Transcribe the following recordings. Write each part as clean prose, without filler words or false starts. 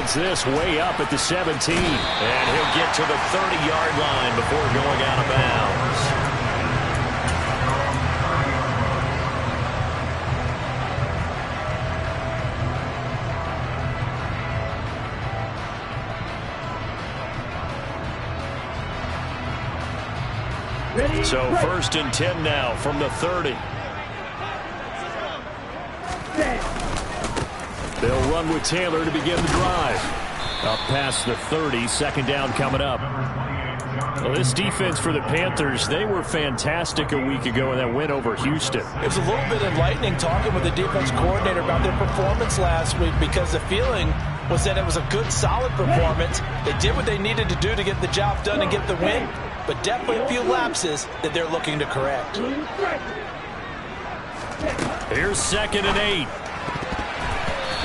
fields this way up at the 17. And he'll get to the 30-yard line before going out of bounds. So 1st and 10 now from the 30. They'll run with Taylor to begin the drive. Up past the 30, 2nd down coming up. Well, this defense for the Panthers, they were fantastic a week ago in that win over Houston. It was a little bit enlightening talking with the defense coordinator about their performance last week, because the feeling was that it was a good, solid performance. They did what they needed to do to get the job done and get the win, but definitely a few lapses that they're looking to correct. Here's 2nd and 8.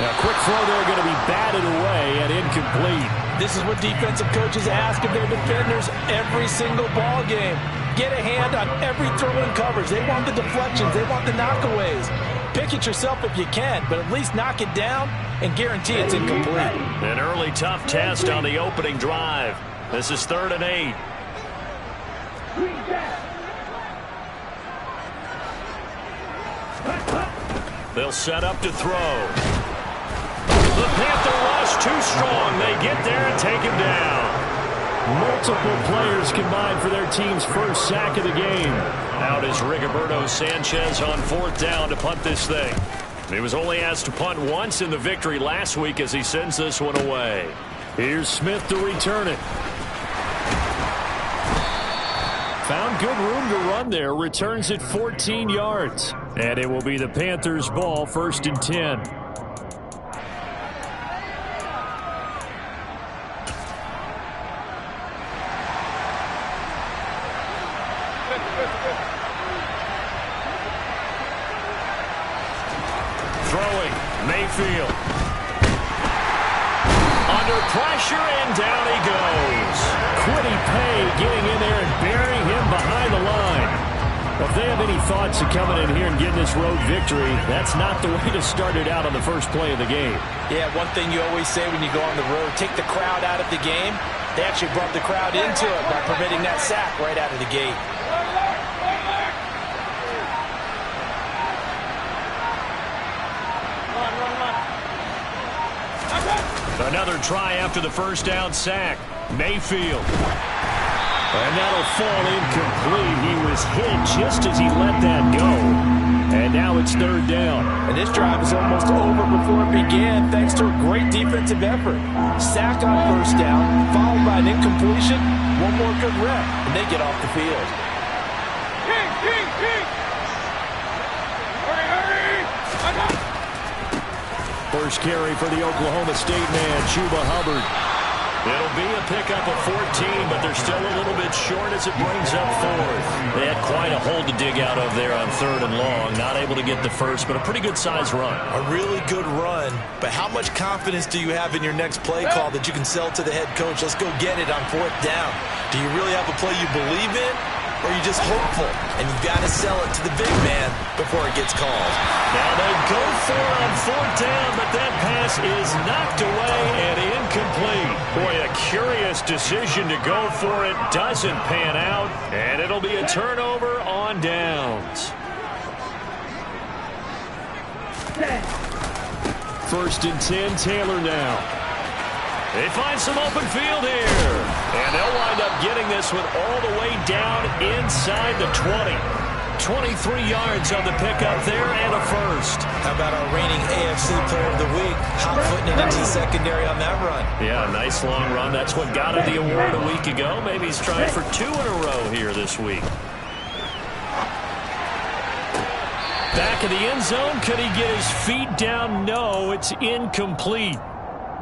A quick throw there, going to be batted away and incomplete. This is what defensive coaches ask of their defenders every single ball game. Get a hand on every throw in coverage. They want the deflections. They want the knockaways. Pick it yourself if you can, but at least knock it down and guarantee it's incomplete. An early tough test on the opening drive. This is 3rd and 8. They'll set up to throw. The Panther rush too strong. They get there and take him down. Multiple players combined for their team's first sack of the game. Out is Rigoberto Sanchez on 4th down to punt this thing. He was only asked to punt once in the victory last week as he sends this one away. Here's Smith to return it. Found good room to run there. Returns it 14 yards. And it will be the Panthers' ball, 1st and 10. Throwing, Mayfield. Under pressure, and down he goes. Kwity Paye getting in there and burying him behind the line. Well, if they have any thoughts of coming in here and getting this road victory, that's not the way to start it out on the first play of the game. Yeah, one thing you always say when you go on the road, take the crowd out of the game. They actually brought the crowd into it by permitting that sack right out of the gate. Another try after the 1st down sack. Mayfield. And that'll fall incomplete. He was hit just as he let that go. And now it's 3rd down. And this drive is almost over before it began, thanks to a great defensive effort. Sack on 1st down, followed by an incompletion. One more good rep, and they get off the field. First carry for the Oklahoma State man, Chuba Hubbard. It'll be a pickup of 14, but they're still a little bit short as it brings up 4th. They had quite a hole to dig out of there on 3rd and long. Not able to get the first, but a pretty good-sized run. A really good run, but how much confidence do you have in your next play call that you can sell to the head coach? Let's go get it on 4th down. Do you really have a play you believe in? Or are you just hopeful, and you've got to sell it to the big man before it gets called? Now they go for it on 4th down, but that pass is knocked away and incomplete. Boy, a curious decision to go for it. Doesn't pan out, and it'll be a turnover on downs. 1st and 10, Taylor now. They find some open field here. And they'll wind up getting this one all the way down inside the 20. 23 yards on the pickup there and a first. How about our reigning AFC Player of the Week, hot-footing it into the secondary on that run? Yeah, a nice long run. That's what got him the award a week ago. Maybe he's trying for 2 in a row here this week. Back of the end zone. Could he get his feet down? No, it's incomplete.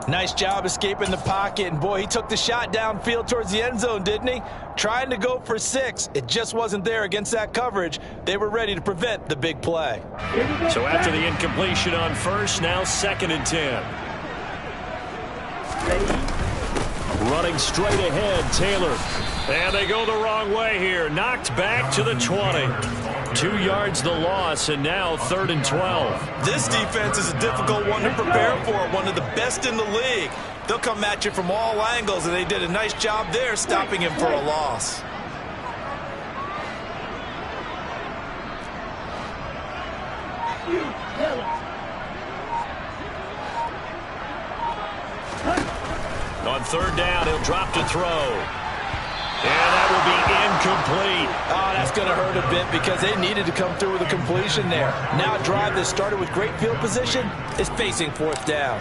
Nice job escaping the pocket, and boy, he took the shot downfield towards the end zone, didn't he? Trying to go for 6. It just wasn't there against that coverage. They were ready to prevent the big play. So after the incompletion on 1st, now 2nd and 10. Running straight ahead, Taylor. And they go the wrong way here. Knocked back to the 20. 2 yards the loss, and now 3rd and 12. This defense is a difficult one to prepare for, one of the best in the league. They'll come at you from all angles, and they did a nice job there stopping him for a loss. On third down, he'll drop to throw. And that will be incomplete. Oh, that's going to hurt a bit because they needed to come through with a completion there. Now a drive that started with great field position is facing fourth down.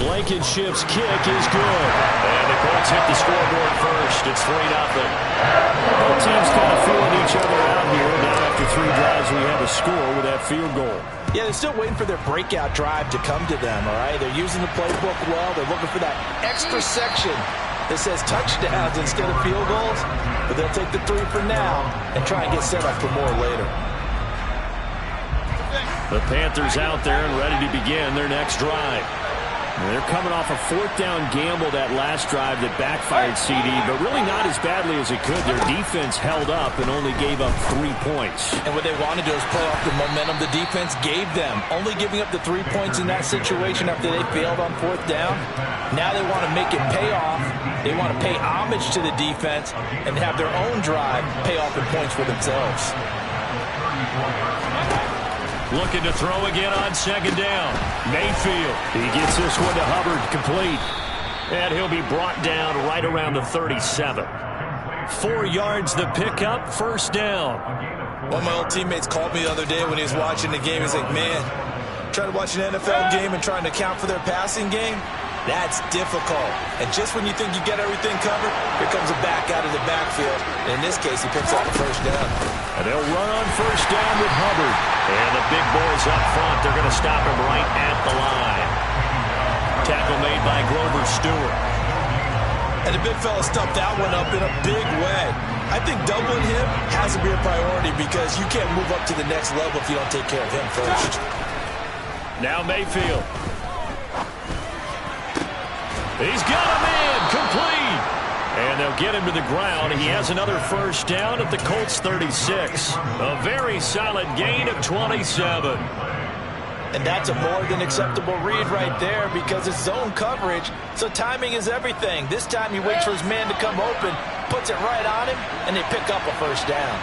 Blankenship's kick is good. And the Colts hit the scoreboard first. It's 3-0. Both teams kind of feeling each other out here. Now after 3 drives, we have a score with that field goal. Yeah, they're still waiting for their breakout drive to come to them, all right? They're using the playbook well. They're looking for that extra section that says touchdowns instead of field goals. But they'll take the 3 for now and try and get set up for more later. The Panthers out there and ready to begin their next drive. They're coming off a 4th down gamble that last drive that backfired CD, but really not as badly as it could. Their defense held up and only gave up 3 points. And what they want to do is play off the momentum the defense gave them. Only giving up the 3 points in that situation after they failed on 4th down. Now they want to make it pay off. They want to pay homage to the defense and have their own drive pay off in points for themselves. Looking to throw again on 2nd down. Mayfield. He gets this one to Hubbard, complete. And he'll be brought down right around the 37. 4 yards the pickup, 1st down. One of my old teammates called me the other day when he was watching the game. He's like, man, trying to watch an NFL game and trying to account for their passing game, that's difficult. And just when you think you get everything covered, here comes a back out of the backfield. And in this case, he picks up the 1st down. And they'll run on 1st down with Hubbard. And the big boys up front, they're going to stop him right at the line. Tackle made by Grover Stewart. And the big fella stuffed that one up in a big way. I think doubling him has to be a priority because you can't move up to the next level if you don't take care of him first. Now Mayfield. He's got him in, complete. And they'll get him to the ground. He has another 1st down at the Colts 36. A very solid gain of 27. And that's a more than acceptable read right there because it's zone coverage, so timing is everything. This time he waits for his man to come open, puts it right on him, and they pick up a 1st down.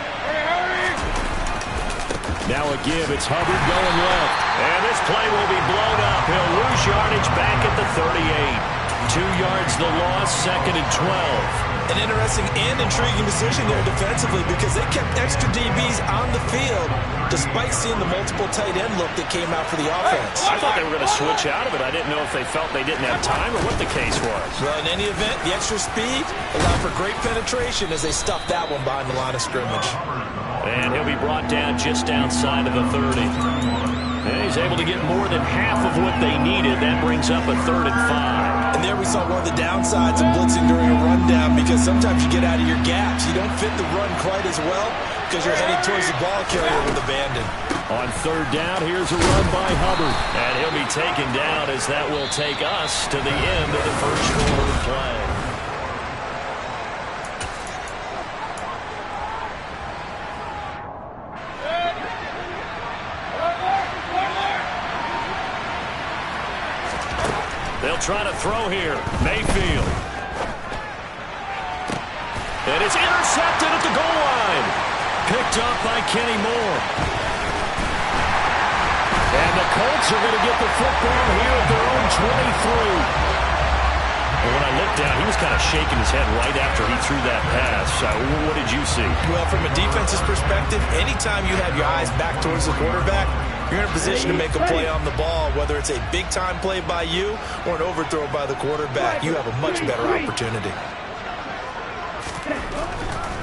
Now a give. It's Hubbard going left. And this play will be blown up. He'll lose yardage back at the 38. 2 yards the loss, 2nd and 12. An interesting and intriguing decision there defensively because they kept extra DBs on the field despite seeing the multiple tight end look that came out for the offense. I thought they were going to switch out of it. I didn't know if they felt they didn't have time or what the case was. Well, in any event, the extra speed allowed for great penetration as they stuffed that one behind the line of scrimmage. And he'll be brought down just outside of the 30. And he's able to get more than half of what they needed. That brings up a 3rd and 5. And there we saw one of the downsides of blitzing during a rundown because sometimes you get out of your gaps. You don't fit the run quite as well because you're heading towards the ball carrier with abandon. On 3rd down, here's a run by Hubbard. And he'll be taken down as that will take us to the end of the 1st quarter of play. They'll try to throw here. Mayfield. And it's intercepted at the goal line. Picked up by Kenny Moore. And the Colts are going to get the football here at their own 23. Well, when I looked down, he was kind of shaking his head right after he threw that pass. What did you see? Well, from a defense's perspective, anytime you have your eyes back towards the quarterback, you're in a position to make a play on the ball, whether it's a big-time play by you or an overthrow by the quarterback. You have a much better opportunity.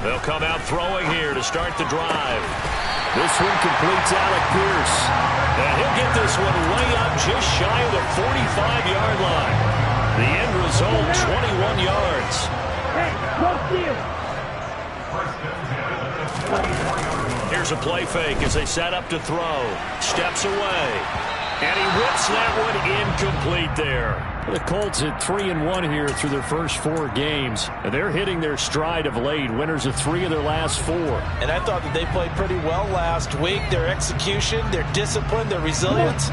They'll come out throwing here to start the drive. This one completes Alec Pierce. And he'll get this one way up just shy of the 45-yard line. The end result, 21 yards. Here's a play fake as they set up to throw. Steps away. And he whips that one incomplete there. The Colts at 3-1 here through their first 4 games. And they're hitting their stride of late. Winners of 3 of their last 4. And I thought that they played pretty well last week. Their execution, their discipline, their resilience,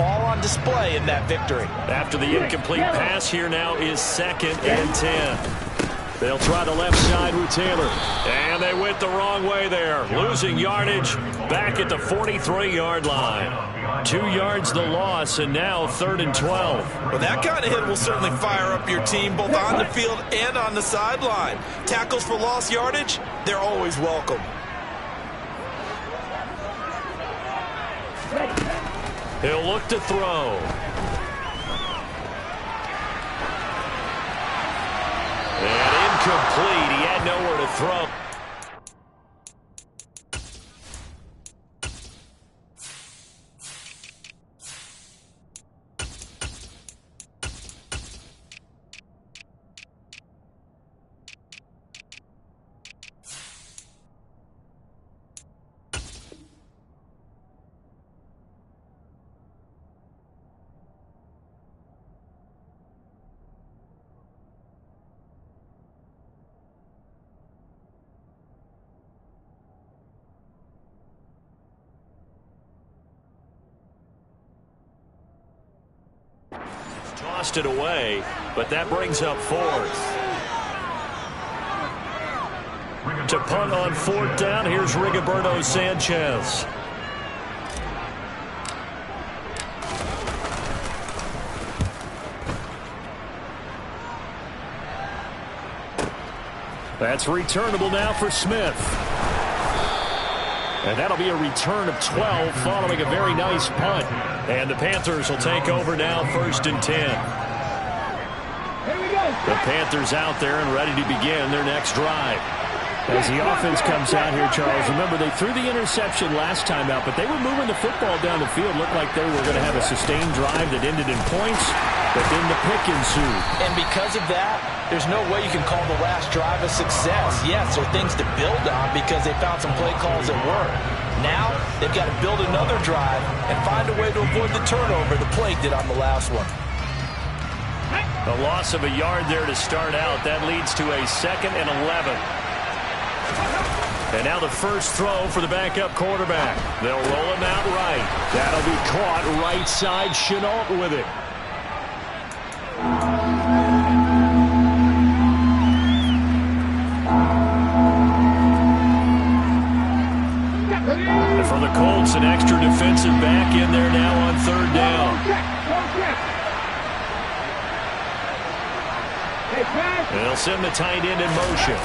all on display in that victory. After the incomplete pass, here now is 2nd and 10. They'll try the left side with Taylor. And they went the wrong way there. Losing yardage back at the 43-yard line. 2 yards the loss, and now 3rd and 12. Well, that kind of hit will certainly fire up your team, both on the field and on the sideline. Tackles for lost yardage, they're always welcome. He'll look to throw. And incomplete. He had nowhere to throw. Tossed it away, but that brings up 4th. To punt on 4th down, here's Rigoberto Sanchez. That's returnable now for Smith. And that'll be a return of 12 following a very nice punt. And the Panthers will take over now, 1st and 10. The Panthers out there and ready to begin their next drive. As the offense comes out here, Charles, remember they threw the interception last time out, but they were moving the football down the field. Looked like they were going to have a sustained drive that ended in points, but then the pick ensued. And because of that, there's no way you can call the last drive a success. Yes, there are things to build on because they found some play calls that work. Now, they've got to build another drive and find a way to avoid the turnover the Plague did on the last one. A loss of a yard there to start out. That leads to a 2nd and 11. And now the first throw for the backup quarterback. They'll roll him out right. That'll be caught right side. Shenault with it. And for the Colts, an extra defensive back in there now on 3rd down. And they'll send the tight end in motion.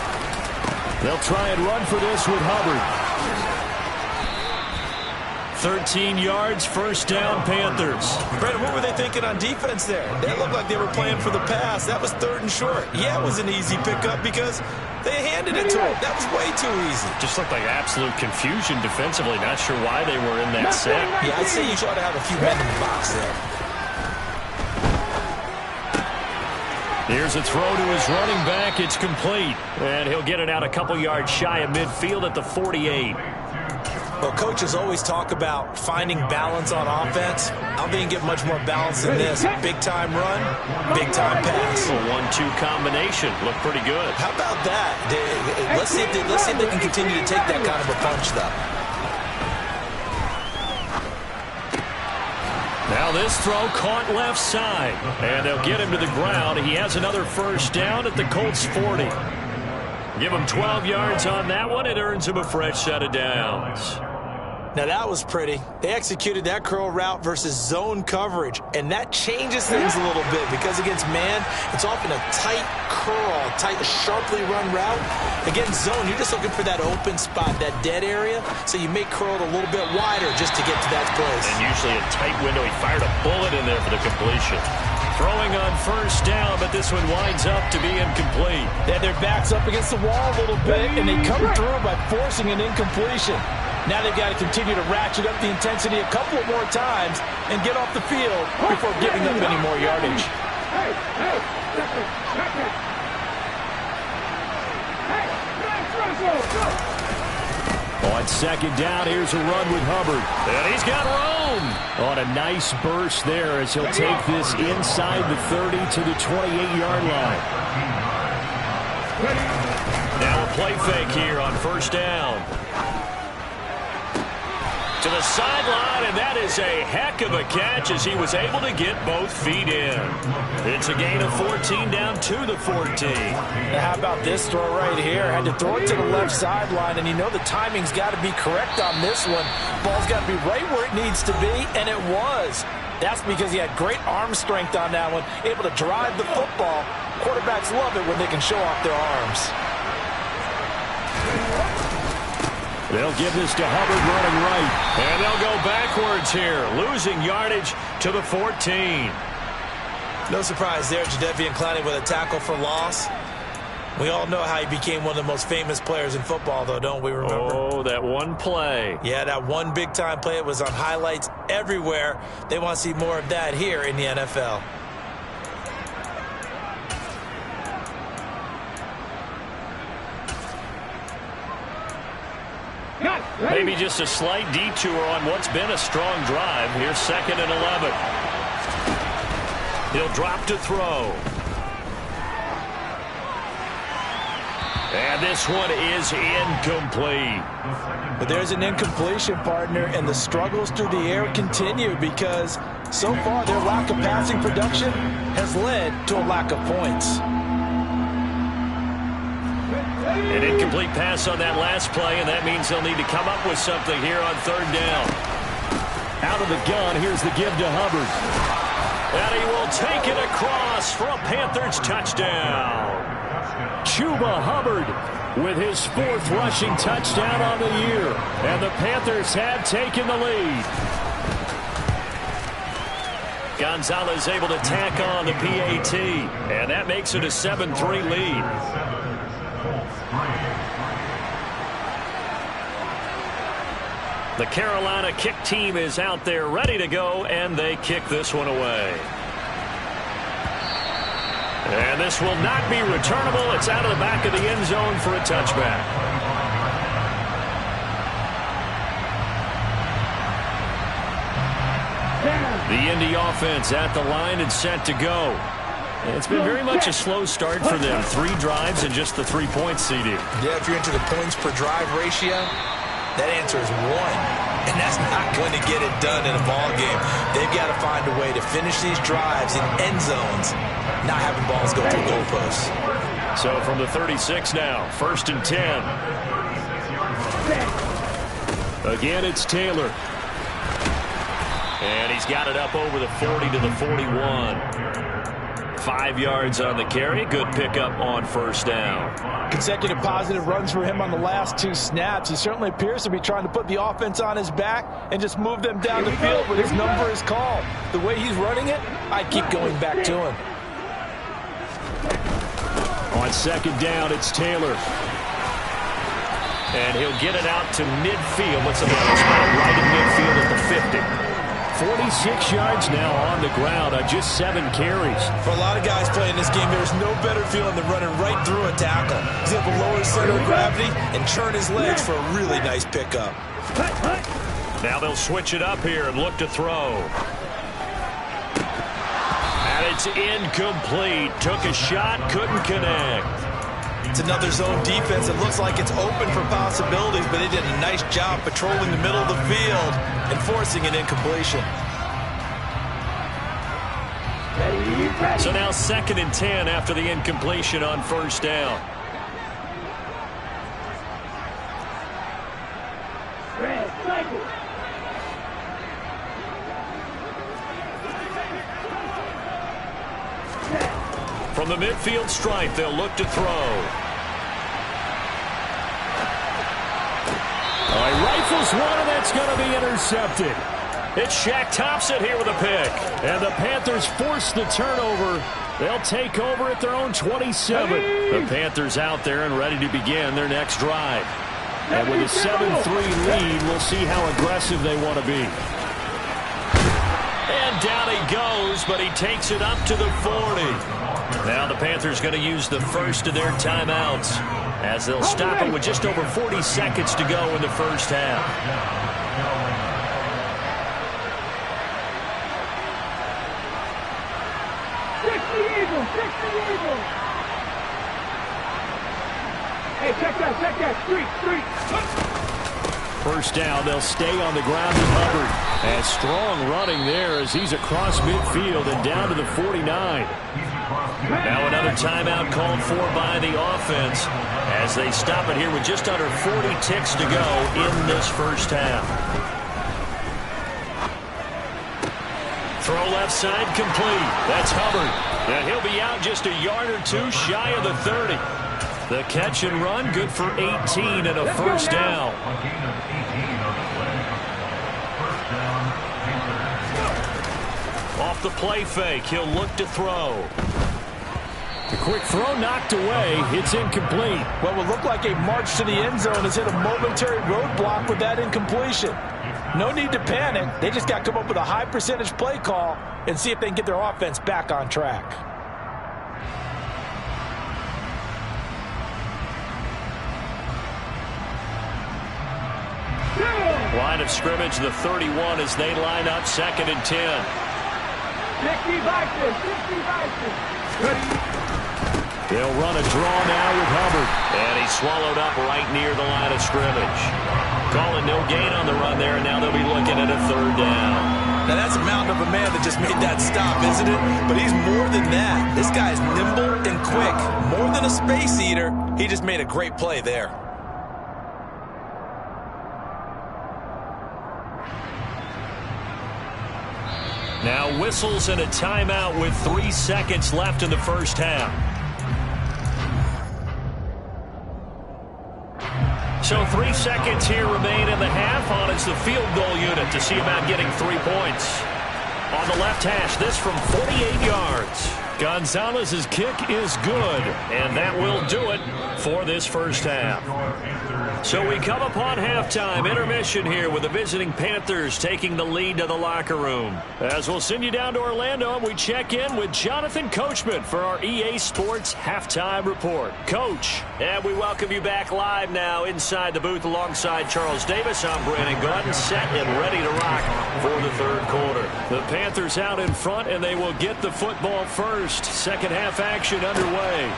They'll try and run for this with Hubbard. 13 yards, 1st down, Panthers. Brandon, what were they thinking on defense there? They looked like they were playing for the pass. That was 3rd and short. Yeah, it was an easy pickup because they handed it to him. That was way too easy. Just looked like absolute confusion defensively. Not sure why they were in that set. Yeah, I'd say you ought to have a few men in the box there. Here's a throw to his running back. It's complete. And he'll get it out a couple yards shy of midfield at the 48. Well, coaches always talk about finding balance on offense. I don't think you get much more balance than this. Big-time run, big-time pass. A 1-2 combination. Looked pretty good. How about that? Let's see if they can continue to take that kind of a punch, though. Now this throw caught left side. And they'll get him to the ground. He has another 1st down at the Colts 40. Give him 12 yards on that one. It earns him a fresh set of downs. Now that was pretty. They executed that curl route versus zone coverage, and that changes things a little bit because against man, it's often a tight curl, tight, sharply run route. Against zone, you're just looking for that open spot, that dead area, so you may curl it a little bit wider just to get to that place. And usually a tight window. He fired a bullet in there for the completion. Throwing on 1st down, but this one winds up to be incomplete. They had their backs up against the wall a little bit, and they come through by forcing an incompletion. Now they've got to continue to ratchet up the intensity a couple more times and get off the field before giving up any more yardage. On second down, here's a run with Hubbard. And he's got room. On a nice burst there as he'll take this inside the 30 to the 28-yard line. Now a play fake here on first down. To the sideline, and that is a heck of a catch as he was able to get both feet in. It's a gain of 14 down to the 14. Now how about this throw right here? Had to throw it to the left sideline, and you know the timing's got to be correct on this one. Ball's got to be right where it needs to be, and it was. That's because he had great arm strength on that one, able to drive the football. Quarterbacks love it when they can show off their arms. They'll give this to Hubbard running right. And they'll go backwards here, losing yardage to the 14. No surprise there, Jadeveon Clowney with a tackle for loss. We all know how he became one of the most famous players in football, though, don't we remember? Oh, that one play. Yeah, that one big-time play. It was on highlights everywhere. They want to see more of that here in the NFL. Maybe just a slight detour on what's been a strong drive. Here's 2nd and 11. He'll drop to throw. And this one is incomplete. But there's an incompletion, partner, and the struggles through the air continue because so far their lack of passing production has led to a lack of points. An incomplete pass on that last play, and that means they'll need to come up with something here on 3rd down. Out of the gun, here's the give to Hubbard. And he will take it across for a Panthers touchdown. Chuba Hubbard with his 4th rushing touchdown on the year. And the Panthers have taken the lead. Gonzalez able to tack on the PAT, and that makes it a 7-3 lead. The Carolina kick team is out there ready to go, and they kick this one away. And this will not be returnable. It's out of the back of the end zone for a touchback. The Indy offense at the line and set to go. It's been very much a slow start for them. 3 drives and just the 3 points, CD. Yeah, if you're into the points per drive ratio, that answer is 1. And that's not going to get it done in a ball game. They've got to find a way to finish these drives in end zones, not having balls go through goalposts. So from the 36 now, 1st and 10. Again, it's Taylor. And he's got it up over the 40 to the 41. 5 yards on the carry. Good pickup on 1st down. Consecutive positive runs for him on the last 2 snaps. He certainly appears to be trying to put the offense on his back and just move them down the field when his number is called. The way he's running it, I keep going back to him. On 2nd down, it's Taylor. And he'll get it out to midfield. What's about a spot right in midfield at the 50. 46 yards now on the ground on just 7 carries. For a lot of guys playing this game, there's no better feeling than running right through a tackle. He's able to lower his center of gravity and churn his legs for a really nice pickup. Now they'll switch it up here and look to throw. And it's incomplete. Took a shot, couldn't connect. It's another zone defense. It looks like it's open for possibilities, but they did a nice job patrolling the middle of the field and forcing an incompletion. So now 2nd and 10 after the incompletion on 1st down. From the midfield stripe, they'll look to throw. Rifles one, and that's going to be intercepted. It's Shaq Thompson here with a pick. And the Panthers force the turnover. They'll take over at their own 27. The Panthers out there and ready to begin their next drive. And with a 7-3 lead, we'll see how aggressive they want to be. And down he goes goes, but he takes it up to the 40. Now the Panthers going to use the first of their timeouts as they'll stop it with just over 40 seconds to go in the first half. Hey, check that, street. First down, they'll stay on the ground with Hubbard. And strong running there as he's across midfield and down to the 49. Now another timeout called for by the offense as they stop it here with just under 40 ticks to go in this first half. Throw left side complete. That's Hubbard. And he'll be out just a yard or two shy of the 30. The catch and run good for 18 and a first down. Off the play fake, he'll look to throw. The quick throw knocked away. It's incomplete. What would look like a march to the end zone has hit a momentary roadblock with that incompletion. No need to panic. They just got to come up with a high percentage play call and see if they can get their offense back on track. Line of scrimmage, the 31 as they line up 2nd and 10. 60 Vikings. They'll run a draw now with Hubbard. And he's swallowed up right near the line of scrimmage. Calling no gain on the run there, and now they'll be looking at a 3rd down. Now that's a mountain of a man that just made that stop, isn't it? But he's more than that. This guy's nimble and quick. More than a space eater, he just made a great play there. Now whistles and a timeout with 3 seconds left in the first half. So 3 seconds here remain in the half on as the field goal unit to see about getting 3 points. On the left hash, this from 48 yards. Gonzalez's kick is good, and that will do it for this first half. So we come upon halftime intermission here with the visiting Panthers taking the lead to the locker room. As we'll send you down to Orlando, and we check in with Jonathan Coachman for our EA Sports Halftime Report. Coach, and we welcome you back live now inside the booth alongside Charles Davis. I'm Brandon Gaudin, set and ready to rock for the 3rd quarter. The Panthers out in front, and they will get the football first. Second half action underway.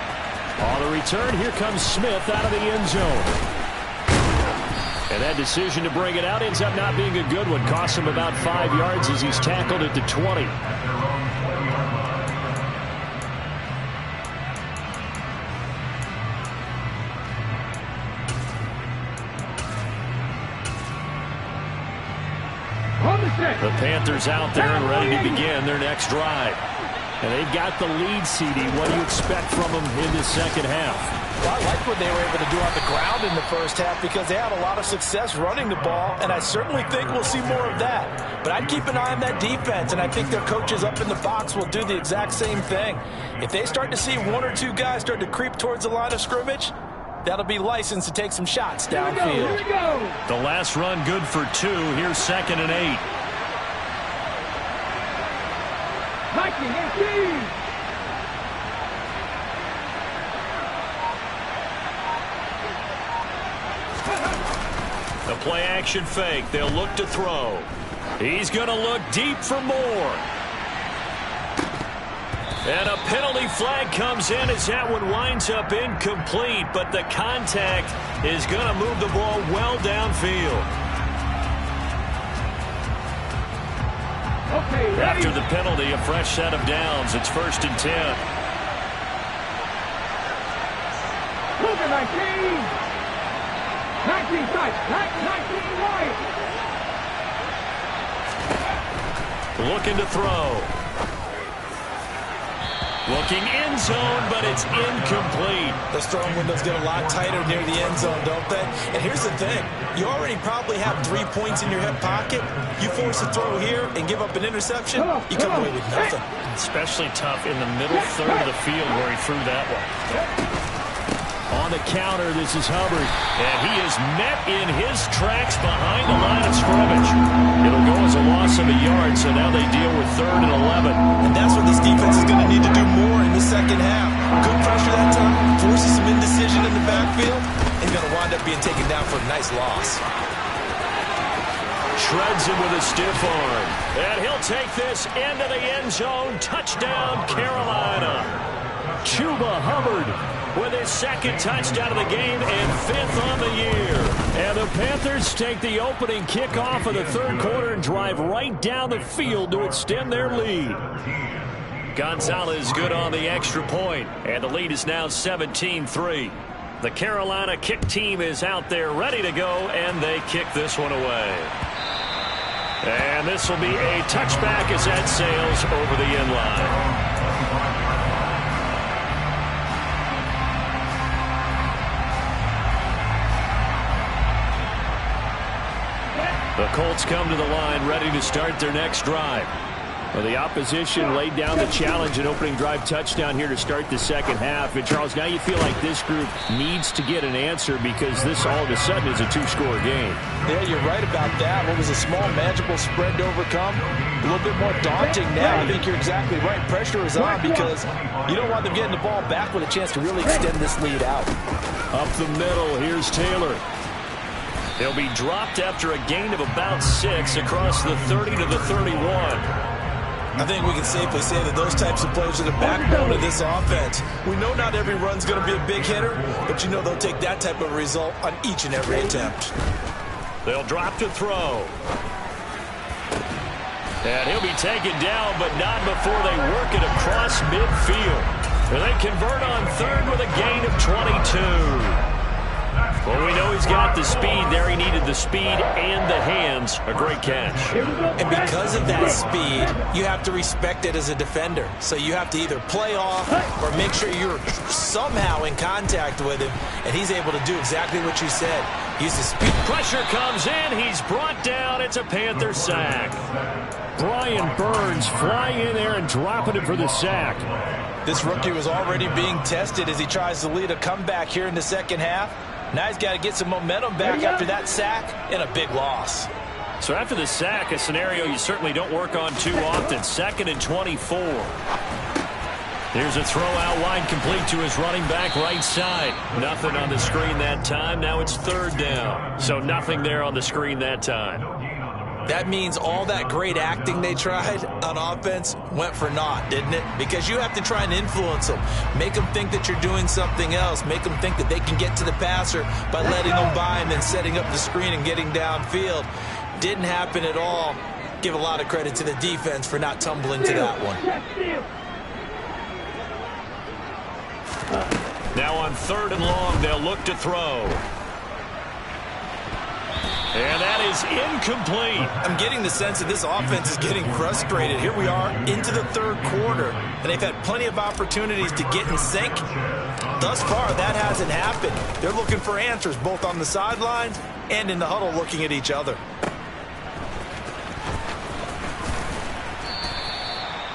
On the return, here comes Smith out of the end zone. And that decision to bring it out ends up not being a good one. Costs him about 5 yards as he's tackled at the 20. The Panthers out there and ready to begin their next drive. And they've got the lead, CD. What do you expect from them in this second half? Well, I like what they were able to do on the ground in the first half because they had a lot of success running the ball, and I certainly think we'll see more of that. But I'd keep an eye on that defense, and I think their coaches up in the box will do the exact same thing. If they start to see 1 or 2 guys start to creep towards the line of scrimmage, that'll be licensed to take some shots downfield. Here we go. The last run good for 2. Here's 2nd and 8. Viking, 18. The play action fake. They'll look to throw. He's going to look deep for more. And a penalty flag comes in as that one winds up incomplete, but the contact is going to move the ball well downfield. Okay, ready. After the penalty, a fresh set of downs. It's 1st and 10. Look at 19. 19 tight. 19 wide. Looking to throw. Looking end zone, but it's incomplete. Those throwing windows get a lot tighter near the end zone, don't they? And here's the thing. You already probably have 3 points in your hip pocket. You force a throw here and give up an interception, you come away with nothing. Especially tough in the middle third of the field where he threw that one. On the counter, this is Hubbard. And he is met in his tracks behind the line of scrimmage. It'll go as a loss of a yard, so now they deal with 3rd and 11. And that's what this defense is going to need to do more in the second half. Good pressure that time, forces some indecision in the backfield, and going to wind up being taken down for a nice loss. Shreds him with a stiff arm. And he'll take this into the end zone. Touchdown, Carolina. Chuba Hubbard with his 2nd touchdown of the game and 5th on the year. And the Panthers take the opening kickoff of the 3rd quarter and drive right down the field to extend their lead. Gonzalez good on the extra point, and the lead is now 17-3. The Carolina kick team is out there ready to go, and they kick this one away. And this will be a touchback as that sails over the end line. The Colts come to the line ready to start their next drive. Well, the opposition laid down the challenge and opening drive touchdown here to start the second half. And, Charles, now you feel like this group needs to get an answer because this all of a sudden is a 2-score game. Yeah, you're right about that. What was a small, manageable spread to overcome? A little bit more daunting now. I think you're exactly right. Pressure is on because you don't want them getting the ball back with a chance to really extend this lead out. Up the middle, here's Taylor. He'll be dropped after a gain of about 6 across the 30 to the 31. I think we can safely say that those types of plays are the backbone of this offense. We know not every run's going to be a big hitter, but you know they'll take that type of result on each and every attempt. They'll drop to throw. And he'll be taken down, but not before they work it across midfield. And they convert on 3rd with a gain of 22. Well, we know he's got the speed there. He needed the speed and the hands. A great catch. And because of that speed, you have to respect it as a defender. So you have to either play off or make sure you're somehow in contact with him. And he's able to do exactly what you said. Use the speed. Pressure comes in. He's brought down. It's a Panther sack. Brian Burns flying in there and dropping it for the sack. This rookie was already being tested as he tries to lead a comeback here in the second half. Now he's got to get some momentum back after that sack and a big loss. So after the sack, a scenario you certainly don't work on too often. 2nd and 24. Here's a throw out wide, complete to his running back right side. Nothing on the screen that time. Now it's 3rd down. So nothing there on the screen that time. That means all that great acting they tried on offense went for naught, didn't it? Because you have to try and influence them. Make them think that you're doing something else. Make them think that they can get to the passer by letting them by and then setting up the screen and getting downfield. Didn't happen at all. Give a lot of credit to the defense for not tumbling to that one. Now on 3rd and long, they'll look to throw. And that is incomplete. I'm getting the sense that this offense is getting frustrated. Here we are into the 3rd quarter, and they've had plenty of opportunities to get in sync. Thus far, that hasn't happened. They're looking for answers both on the sidelines and in the huddle looking at each other.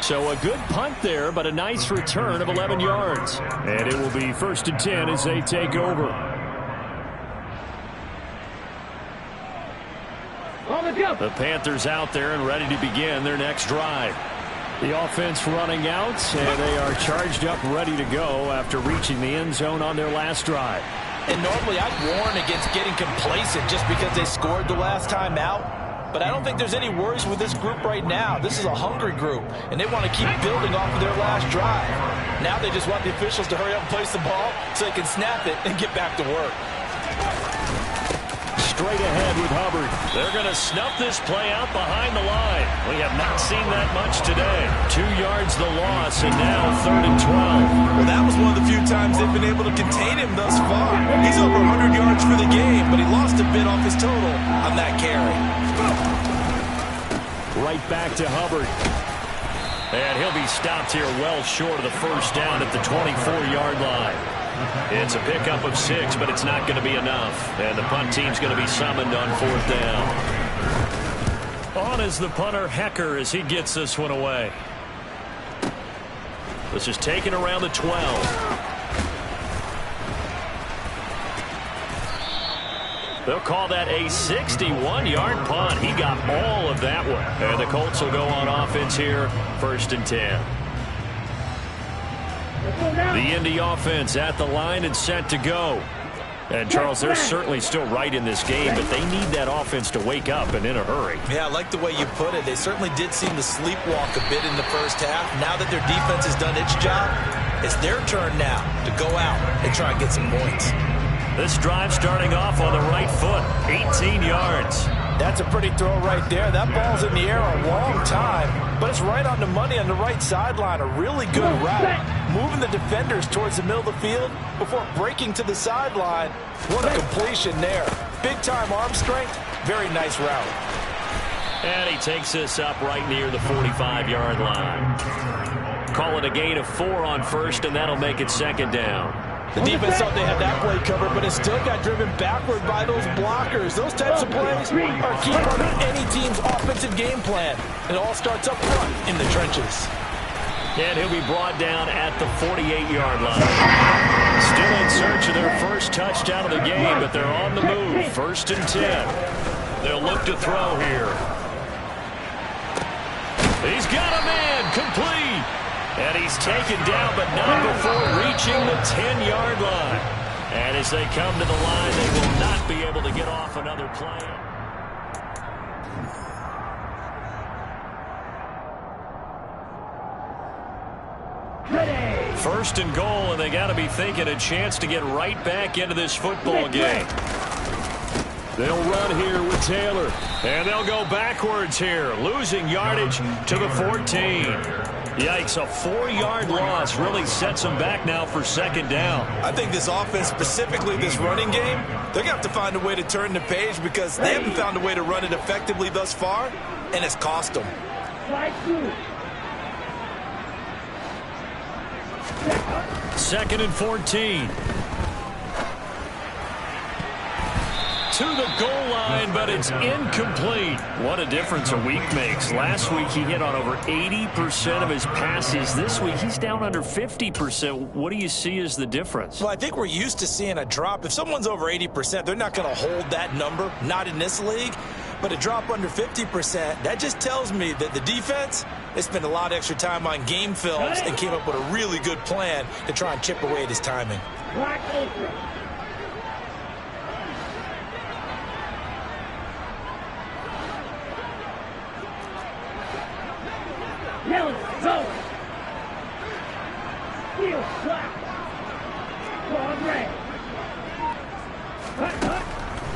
So a good punt there, but a nice return of 11 yards. And it will be 1st and 10 as they take over. The Panthers out there and ready to begin their next drive. The offense running out, and they are charged up, ready to go after reaching the end zone on their last drive. And normally I'd warn against getting complacent just because they scored the last time out. But I don't think there's any worries with this group right now. This is a hungry group, and they want to keep building off of their last drive. Now they just want the officials to hurry up and place the ball so they can snap it and get back to work. Straight ahead with Hubbard. They're going to snuff this play out behind the line. We have not seen that much today. 2 yards the loss, and now 3rd and 12. Well, that was one of the few times they've been able to contain him thus far. He's over 100 yards for the game, but he lost a bit off his total on that carry. Right back to Hubbard. And he'll be stopped here well short of the 1st down at the 24-yard line. It's a pickup of 6, but it's not going to be enough. And the punt team's going to be summoned on 4th down. On is the punter, Hecker, as he gets this one away. This is taken around the 12. They'll call that a 61-yard punt. He got all of that one. And the Colts will go on offense here, 1st and 10. The Indy offense at the line and set to go. And, Charles, they're certainly still right in this game, but they need that offense to wake up and in a hurry. Yeah, I like the way you put it. They certainly did seem to sleepwalk a bit in the first half. Now that their defense has done its job, it's their turn now to go out and try and get some points. This drive starting off on the right foot, 18 yards. That's a pretty throw right there. That ball's in the air a long time, but it's right on the money on the right sideline. A really good route. Moving the defenders towards the middle of the field before breaking to the sideline. What a completion there. Big-time arm strength. Very nice route. And he takes this up right near the 45-yard line. Call it a gain of 4 on 1st, and that'll make it 2nd down. The defense thought they had that play covered, but it still got driven backward by those blockers. Those types of plays are a key part of any team's offensive game plan. It all starts up front in the trenches. And he'll be brought down at the 48-yard line. Still in search of their first touchdown of the game, but they're on the move. 1st and 10. They'll look to throw here. He's got a man, complete. And he's taken down, but not before reaching the 10-yard line. And as they come to the line, they will not be able to get off another play. Ready. 1st and goal, and they got to be thinking a chance to get right back into this football game. They'll run here with Taylor. And they'll go backwards here, losing yardage to the 14. Yikes, a 4-yard loss really sets them back now for 2nd down. I think this offense, specifically this running game, they're going to have to find a way to turn the page because they haven't found a way to run it effectively thus far, and it's cost them. 2nd and 14. To the goal line, but it's incomplete. What a difference a week makes. Last week he hit on over 80% of his passes. This week he's down under 50%. What do you see as the difference? Well, I think we're used to seeing a drop. If someone's over 80%, they're not going to hold that number, not in this league. But a drop under 50%, that just tells me that the defense, they spent a lot of extra time on game films and came up with a really good plan to try and chip away at his timing. Now let's go. Heel slap. Ball red.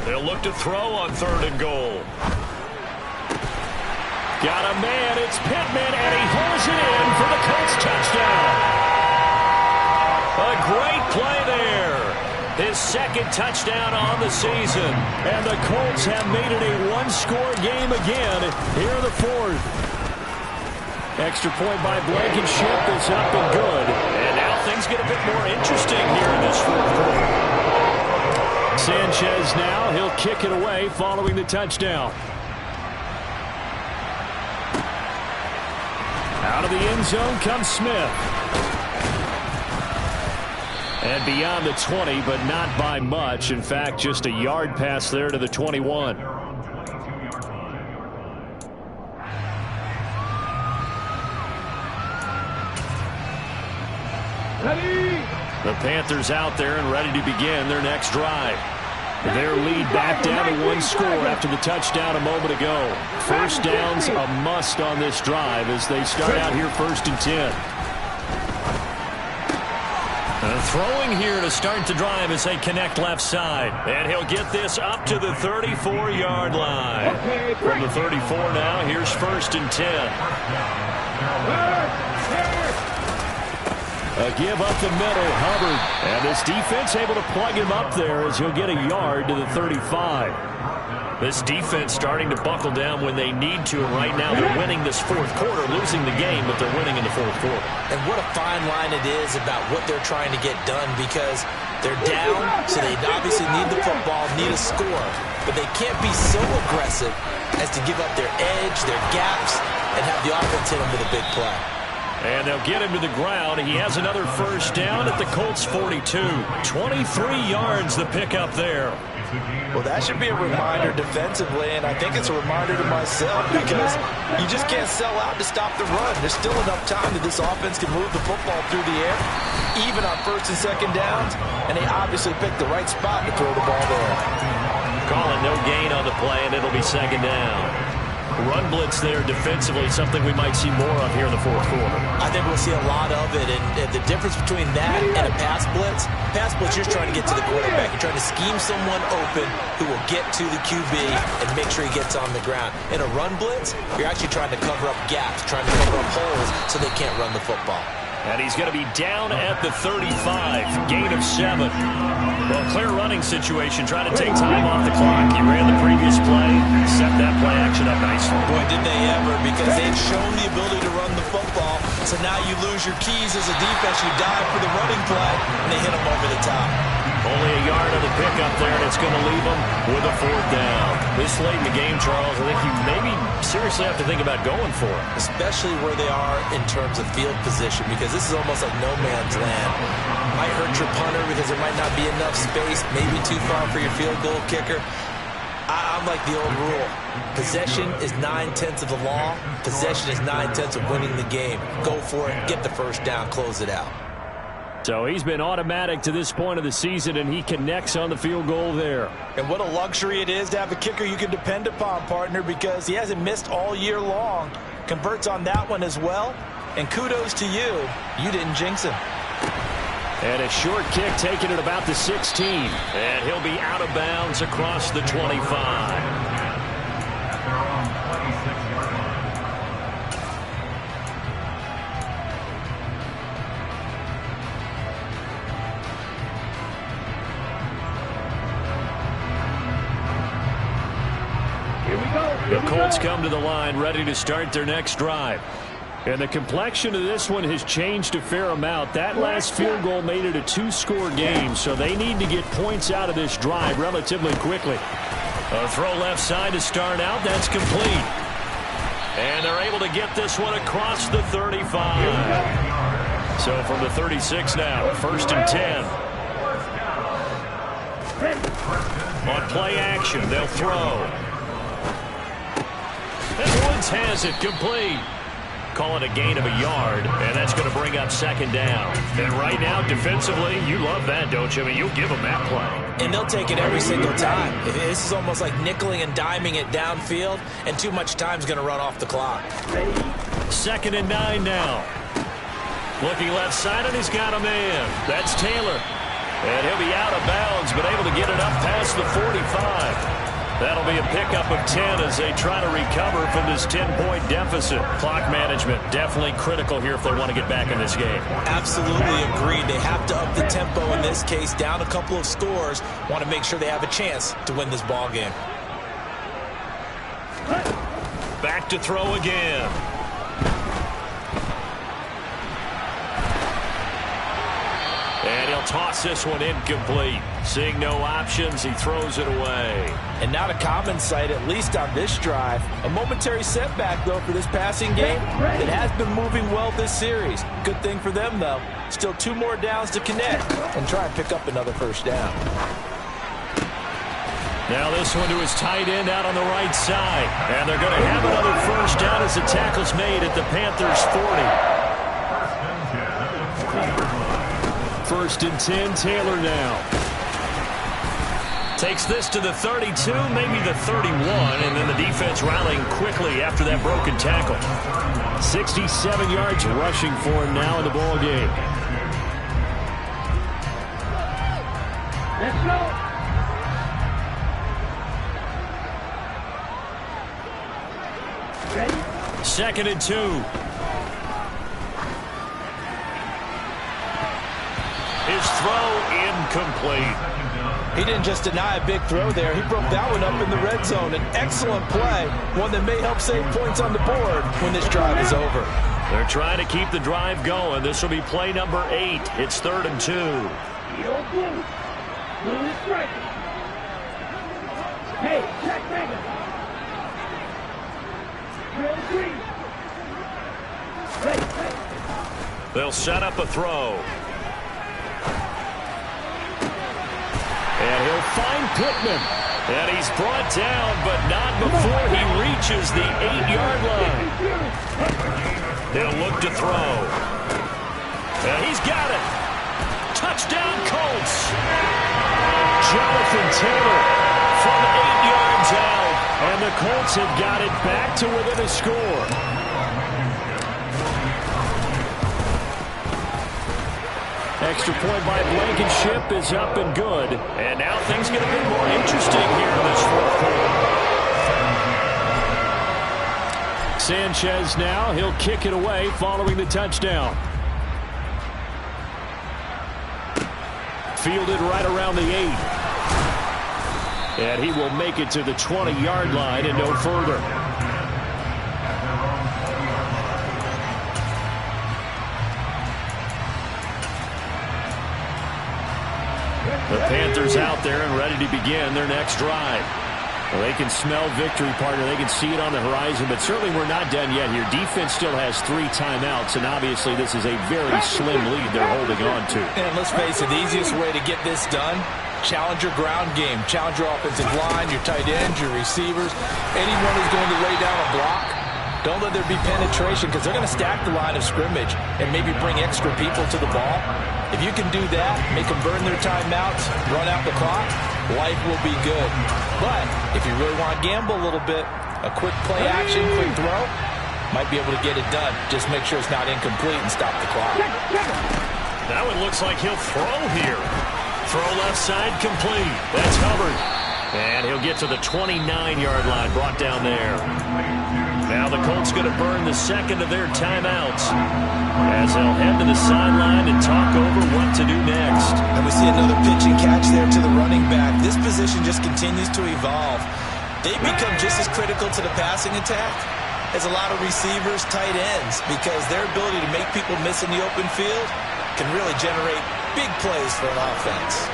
They'll look to throw on 3rd and goal. Got a man, it's Pittman, and he holds it in for the Colts touchdown. A great play there. His 2nd touchdown on the season. And the Colts have made it a 1-score game again here in the 4th. Extra point by Blankenship is up and good. And now things get a bit more interesting here in this 4th quarter. Sanchez now, he'll kick it away following the touchdown. Out of the end zone comes Smith. And beyond the 20, but not by much. In fact, just a yard pass there to the 21. Ready. The Panthers out there and ready to begin their next drive. Their lead back down to 1 score after the touchdown a moment ago. 1st down's a must on this drive as they start out here 1st and 10. Throwing here to start the drive as they connect left side. And he'll get this up to the 34-yard line. From the 34 now, here's 1st and 10. A give up the middle, Hubbard. And this defense able to plug him up there as he'll get a yard to the 35. This defense starting to buckle down when they need to. And right now they're winning this 4th quarter, losing the game, but they're winning in the 4th quarter. And what a fine line it is about what they're trying to get done because they're down, so they obviously need the football, need a score. But they can't be so aggressive as to give up their edge, their gaps, and have the offense hit them with a big play. And they'll get him to the ground. He has another first down at the Colts 42. 23 yards the pickup there. Well, that should be a reminder defensively, and I think it's a reminder to myself because you just can't sell out to stop the run. There's still enough time that this offense can move the football through the air, even on first and second downs, and they obviously picked the right spot to throw the ball there. Calling no gain on the play, and it'll be second down. Run blitz there defensively, something we might see more of here in the fourth quarter. I think we'll see a lot of it, and the difference between that and a pass blitz, you're trying to get to the quarterback. You're trying to scheme someone open who will get to the QB and make sure he gets on the ground. In a run blitz, you're actually trying to cover up gaps, trying to cover up holes so they can't run the football. And he's going to be down at the 35, gain of 7. Well, clear running situation, trying to take time off the clock. He ran the previous play, set that play action up nicely. Boy, did they ever, because they've shown the ability to run the football. So now you lose your keys as a defense. You dive for the running play, and they hit them over the top. Only a yard on the pickup there, and it's going to leave them with a fourth down. This late in the game, Charles, I think you maybe seriously have to think about going for it. Especially where they are in terms of field position, because this is almost like no man's land. Might hurt your punter because there might not be enough space, maybe too far for your field goal kicker. I'm like the old rule. Possession is 9/10 of the law. Possession is 9/10 of winning the game. Go for it, get the first down, close it out. So he's been automatic to this point of the season, and he connects on the field goal there. And what a luxury it is to have a kicker you can depend upon, partner, because he hasn't missed all year long. Converts on that one as well. And kudos to you. You didn't jinx him. And a short kick taken at about the 16. And he'll be out of bounds across the 25. The Colts come to the line ready to start their next drive. And the complexion of this one has changed a fair amount. That last field goal made it a 2-score game, so they need to get points out of this drive relatively quickly. A throw left side to start out. That's complete. And they're able to get this one across the 35. So from the 36 now, 1st and 10. On play action, they'll throw. And Woods has it complete. Call it a gain of a yard, and that's going to bring up second down. And right now, defensively, you love that, don't you? I mean, you'll give them that play. And they'll take it every single time. This is almost like nickeling and diming it downfield, and too much time's going to run off the clock. 2nd and 9 now. Looking left side, and he's got a man. That's Taylor. And he'll be out of bounds, but able to get it up past the 45. That'll be a pickup of 10 as they try to recover from this 10-point deficit. Clock management definitely critical here if they want to get back in this game. Absolutely agreed. They have to up the tempo in this case, down a couple of scores. Want to make sure they have a chance to win this ball game. Back to throw again. And he'll toss this one incomplete. Seeing no options, he throws it away. And not a common sight, at least on this drive. A momentary setback, though, for this passing game that has been moving well this series. Good thing for them, though. Still 2 more downs to connect and try and pick up another first down. Now this one to his tight end out on the right side. And they're going to have another first down as the tackle's made at the Panthers' 40. 1st and 10, Taylor now. Takes this to the 32, maybe the 31, and then the defense rallying quickly after that broken tackle. 67 yards rushing for him now in the ball game. Let's go. 2nd and 2. His throw incomplete. He didn't just deny a big throw there. He broke that one up in the red zone. An excellent play, one that may help save points on the board when this drive is over. They're trying to keep the drive going. This will be play number 8. It's 3rd and 2. Hey, check Megan. Drill 3. Hey. They'll set up a throw. And he'll find Pittman. And he's brought down, but not before he reaches the 8-yard line. They'll look to throw. And he's got it. Touchdown, Colts. Jonathan Taylor from 8 yards out. And the Colts have got it back to within a score. Extra point by Blankenship is up and good. And now things get a bit more interesting here in this fourth quarter. Sanchez now, he'll kick it away following the touchdown. Fielded right around the 8. And he will make it to the 20-yard line and no further. The Panthers out there and ready to begin their next drive. Well, they can smell victory, partner. They can see it on the horizon, but certainly we're not done yet here. Defense still has 3 timeouts, and obviously this is a very slim lead they're holding on to. And let's face it, the easiest way to get this done, challenge your ground game. Challenge your offensive line, your tight ends, your receivers. Anyone who's going to lay down a block, don't let there be penetration because they're going to stack the line of scrimmage and maybe bring extra people to the ball. If you can do that, make them burn their timeouts, run out the clock, life will be good. But if you really want to gamble a little bit, a quick play action, quick throw, might be able to get it done. Just make sure it's not incomplete and stop the clock. Now it looks like he'll throw here. Throw left side complete. That's Hubbard. And he'll get to the 29-yard line, brought down there. Now the Colts going to burn the second of their timeouts as they'll head to the sideline and talk over what to do next. And we see another pitch and catch there to the running back. This position just continues to evolve. They become just as critical to the passing attack as a lot of receivers, tight ends, because their ability to make people miss in the open field can really generate big plays for an offense.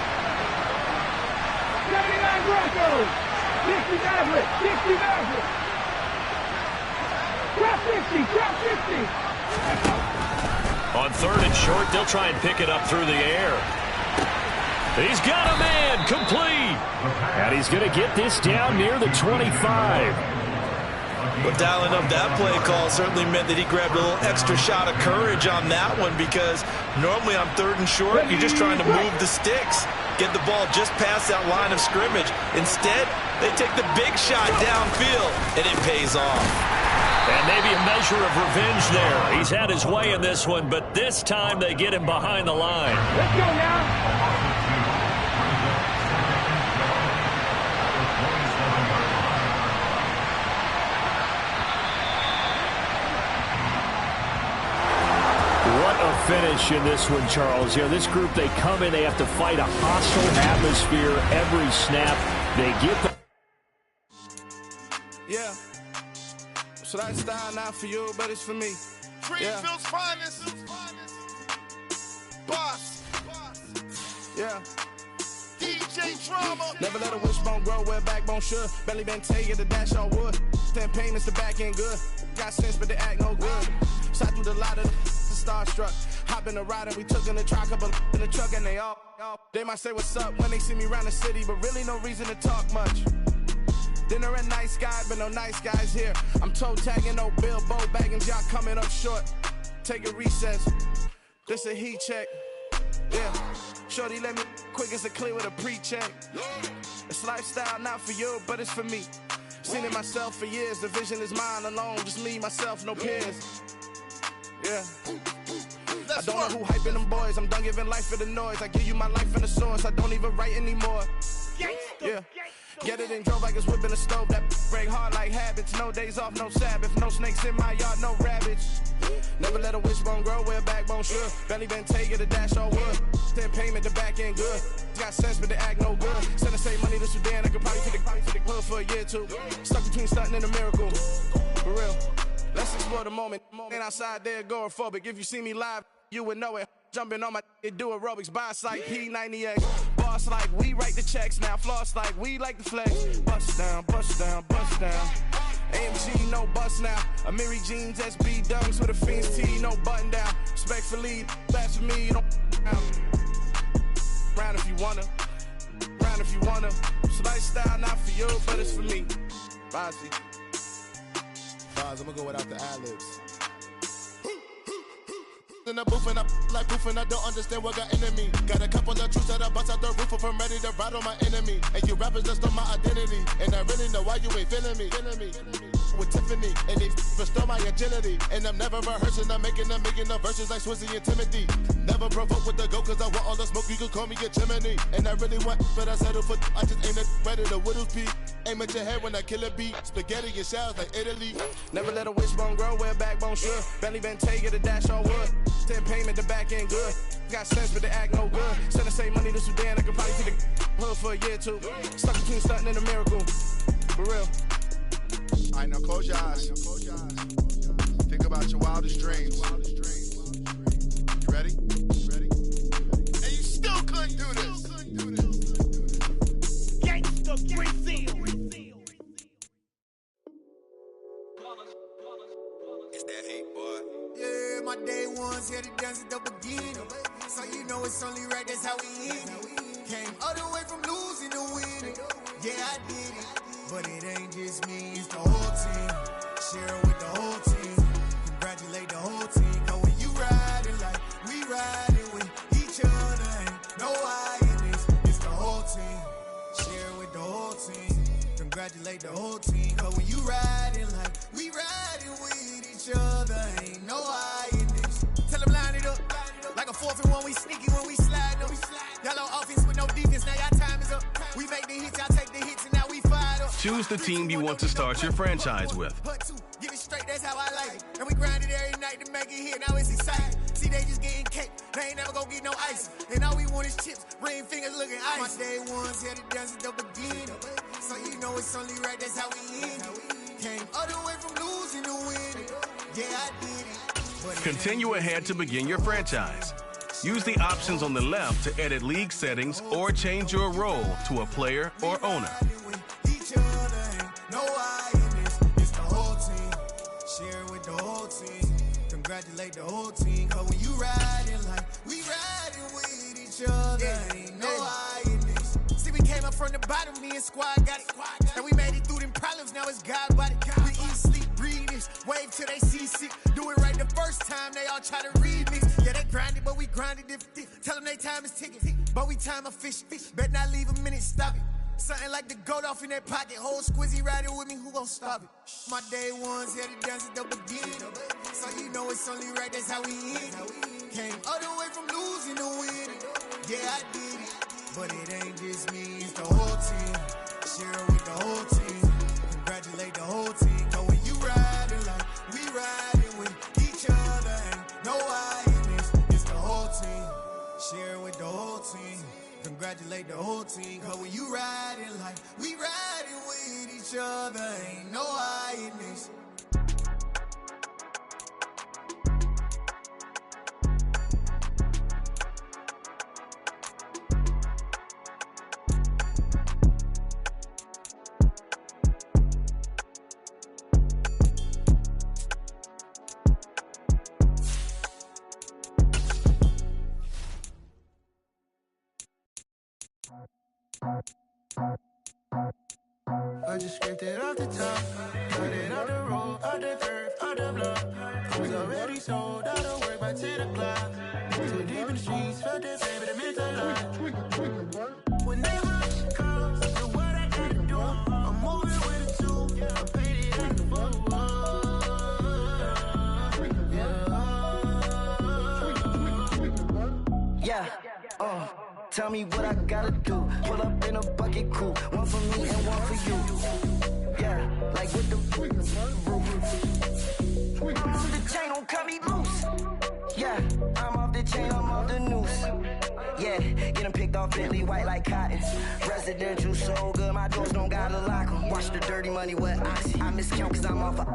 79 Broncos! 60 Maverick! 60 Maverick! Drop 50! Drop 50! On third and short, they'll try and pick it up through the air. He's got a man, complete. And he's going to get this down near the 25. Well, dialing up that play call certainly meant that he grabbed a little extra shot of courage on that one because normally on third and short, you're just trying to move the sticks, get the ball just past that line of scrimmage. Instead, they take the big shot downfield, and it pays off. And maybe a measure of revenge there. He's had his way in this one, but this time they get him behind the line. Let's go now. Finish in this one, Charles. You know, this group, they come in, they have to fight a hostile atmosphere every snap. They get the... Yeah. So that style not for you, but it's for me. Greenfield's finest. Boss. Yeah. DJ Drama. Never let a wishbone grow where backbone should. Belly been taking the dash on wood. Stand pain is the back end good. Got sense, but they act no good. Shot through the lot of the starstruck. Hop in the ride and we took in the truck, couple in the truck and they all. They might say what's up when they see me around the city, but really no reason to talk much. Dinner and nice guy, but no nice guys here. I'm toe tagging, no Bilbo bagging, y'all coming up short. Take a recess. This a heat check. Yeah. Shorty let me quick as a clear with a pre-check. It's lifestyle not for you, but it's for me. Seen it myself for years. The vision is mine alone. Just me, myself, no peers. Yeah. I don't know who hyping them boys. I'm done giving life for the noise. I give you my life in the source. I don't even write anymore. Yeah. Get it and drove like it's whipping a stove. That break hard like habits. No days off, no Sabbath. No snakes in my yard, no rabbits. Never let a wishbone grow where backbone should. Belly been taking the dash all wood. Stand payment, the back end good. Got sense, but they act no good. Send the same money to Sudan. I could probably take the hood for a year or two. Stuck between stunting and a miracle. For real. Let's explore the moment. Ain't outside there agoraphobic. If you see me live, you would know it. Jumping on my do aerobics. Boss like P90X. Boss like we write the checks now. Floss like we like the flex. Bust down, bust down, bust down. AMG, no bust now. Amiri jeans, SB dunks with a Fiends tee, no button down. Respectfully, that's for me, don't down. Round if you wanna, round if you wanna. It's lifestyle, not for you, but it's for me. Bozzy. Boz, I'm gonna go without the ad-libs. In the booth and I like proof and I don't understand what got into me. Got a couple of truths that I bust out the roof if I'm ready to ride on my enemy. And you rappers just on my identity. And I really know why you ain't feeling me. With Tiffany, and they restore my agility. And I'm never rehearsing, I'm making a million of verses like Swizzy and Timothy. Never provoke with the go, cause I want all the smoke, you can call me a chimney. And I really want, but I settle for, I just ain't ready to whittles beat. Aim at your head when I kill a beat. Spaghetti and shells like Italy. Never let a wishbone grow where a backbone should. Bentley Bentayga, the dash all wood. 10 payment, the back end good. Got sense, but the act no good. Send the same money to Sudan, I could probably see the hood for a year or two. Stuck between stunting and a miracle. For real. All right, now close your eyes. Think about your wildest dreams. You ready? And you still couldn't do this. Gangsta Brazil. It's that hate, boy. Yeah, my day ones here to dance at the beginning. So you know it's only right, that's how we end it. Came all the way from losing to winning. Yeah, I did it. But it ain't just me, it's the whole team. Share it with the whole team. Congratulate the whole team. Cause when you riding like we riding with each other, ain't no I in this. It's the whole team. Share it with the whole team. Congratulate the whole team. Cause when you riding like we riding with each other, ain't no I in this. Tell them line it up. Like a 4th and 1, we sneaky when we slide them. Y'all on offense with no defense, now y'all time is up. We make the hits, y'all take the hits, and now we fired up. Choose the team you want to start your franchise with. Get it straight, that's how I like it. And we grind it every night to make it hit, now it's exciting. See, they just getting cake, they ain't never gonna get no ice. And all we want is chips, ring fingers looking ice. My day ones here to dance at the beginning. So you know it's only right, that's how we end it. Came all the way from losing to winning. Yeah, I did it. Continue ahead to begin your franchise. Use the options on the left to edit league settings or change your role to a player or owner. Each other ain't no I in this. It's the whole team. Share it with the whole team. Congratulate the whole team. Cause when you riding like we riding with each other, ain't no I in this. See, we came up from the bottom, me and squad got it. And we made it through them problems, now it's God body. We eat, sleep, breathe this. Wave till they see sick. Do it right the first time, they all try to remix. Yeah, they grinded, but we grinded different. Tell them they time is ticking, but we time a fish. Bet not leave a minute, stop it. Something like the goat off in that pocket. Whole Squizzy riding with me, who gon' stop it? My day ones here to dance at the beginning. So you know it's only right, that's how we end it. Came all the way from losing to winning. Yeah, I did it. But it ain't just me, it's the whole team. Share it with the whole team. Congratulate the whole team. Cause when you riding like we riding with each other, ain't no I in this. It's the whole team. Share it with the whole team. Congratulate the whole team. Cause when you riding like we riding with each other, ain't no I in this. I just scraped it off the top, cut it off the road, off the turf, off the block. I was already sold out of work by 10 o'clock. Too deep in the streets, felt that pain, but it meant a lot. When they rush calls, do what I gotta do. I'm moving with a tool, I paid it in the book. Yeah, tell me what I gotta do. Pull up in a bucket crew, one for me and one for you. Yeah, like with the roof. The chain don't cut me loose. Yeah, I'm off the chain, I'm off the noose. Yeah, getting picked off Bentley white like cotton. Residential so good, my doors don't gotta lock 'em. Watch the dirty money with oxy. I miscount cause I'm off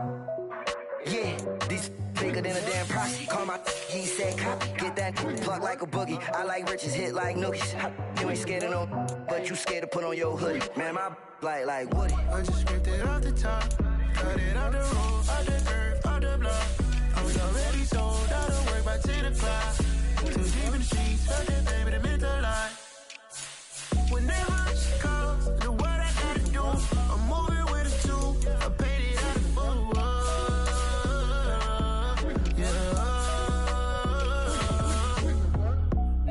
yeah, these bigger than a damn proxy. Call my he said copy. Get that plug like a boogie. I like riches, hit like nookies. You ain't scared of no, but you scared to put on your hoodie. Man, my like Woody. I just scraped it off the top, Cut it out the road, out the curve, out the block. I was already sold out of work by 10 o'clock. Too deep in the streets, felt that baby, the mental lie. Whenever she calls, the what I gotta do, I'm moving with a two. I paid it out of full. Yeah.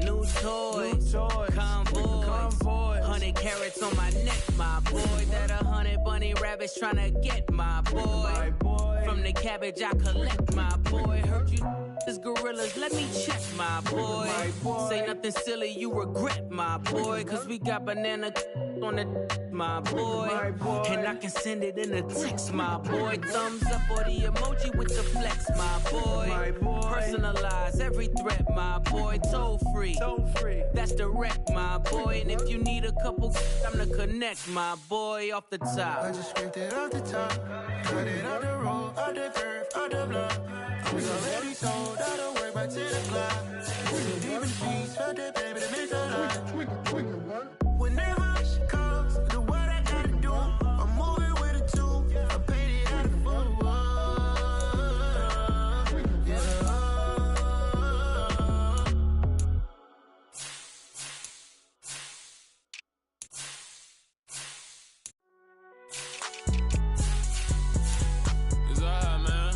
New toys, convoy, 100 carats on my neck, my boy. That 100 bunny rabbits tryna get my boy. From the cabbage I collect, my boy. Heard you is gorillas, let me check, my boy. Say nothing silly, you regret, my boy. Cause we got banana on the my boy. And I can send it in a text, my boy. Thumbs up or the emoji with the flex, my boy. Personalize every threat, my boy. Toll free, that's direct, my boy. And if you need a couple, I'm the connect, my boy. Off the top, I just scraped it off the top. Cut it out the road, out the curve, out the block. I was already sold out of work by 10 o'clock. Too deep in the streets, felt that baby, the mental lie. Whenever she calls, the what I gotta do, I'm moving with a two. I paid it out of full. Yeah. It's alright, man.